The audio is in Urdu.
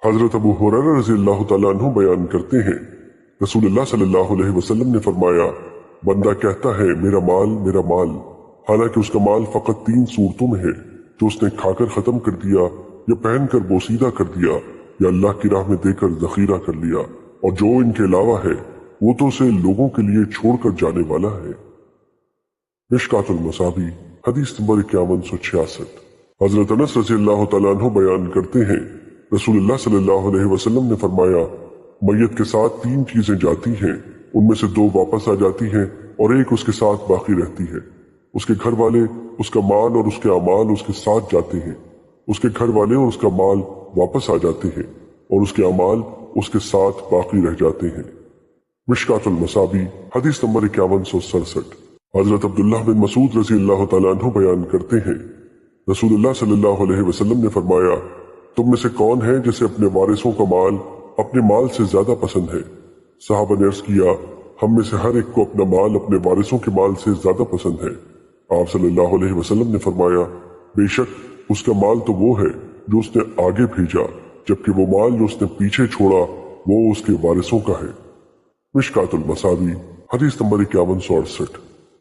حضرت ابو ہریرہ رضی اللہ تعالیٰ عنہ بیان کرتے ہیں، رسول اللہ صلی اللہ علیہ وسلم نے فرمایا، بندہ کہتا ہے میرا مال، حالانکہ اس کا مال فقط 3 صورتوں میں ہے، جو اس نے کھا کر ختم کر دیا، یا پہن کر بوسیدہ کر دیا، یا اللہ کی راہ میں دے کر ذخیرہ کر لیا، اور جو ان کے علاوہ ہے وہ تو اسے لوگوں کے لیے چھوڑ کر جانے والا ہے۔ مشکوٰۃ المصابیح حدیث نمبر 5166۔ حضرت انس رضی اللہ تعالیٰ عنہ بیان کرتے ہیں، رسول اللہ صلی اللہ علیہ وسلم نے فرمایا، میت کے ساتھ 3 چیزیں جاتی ہیں، ان میں سے 2 واپس آ جاتی ہیں اور ایک اس کے ساتھ باقی رہتی ہے۔ اس کے گھر والے، اس کا مال اور اس کے اعمال اس کے ساتھ جاتے ہیں۔ اس کے گھر والے اور اس کا مال واپس آ جاتے ہیں اور اس کے اعمال اس کے ساتھ باقی رہ جاتے ہیں۔ مشکوٰۃ المصابیح حدیث نمبر 5167۔ حضرت عبداللہ بن مسعود رضی اللہ تعالیٰ عنہ بیان کرتے ہیں، رسول اللہ صلی اللہ علیہ وسلم نے فرمایا، تم میں سے کون ہے جسے اپنے وارثوں کا مال اپنے مال سے زیادہ پسند ہے؟ صحابہ نے عرض کیا، ہم میں سے ہر ایک کو اپنا مال اپنے وارثوں کے مال سے زیادہ پسند ہے۔ آپ صلی اللہ علیہ وسلم نے فرمایا، بے شک اس کا مال تو وہ ہے جو اس نے آگے بھیجا، جبکہ وہ مال جو اس نے پیچھے چھوڑا وہ اس کے وارثوں کا ہے۔ مشکوٰۃ المصابیح حدیث نمبر 5168۔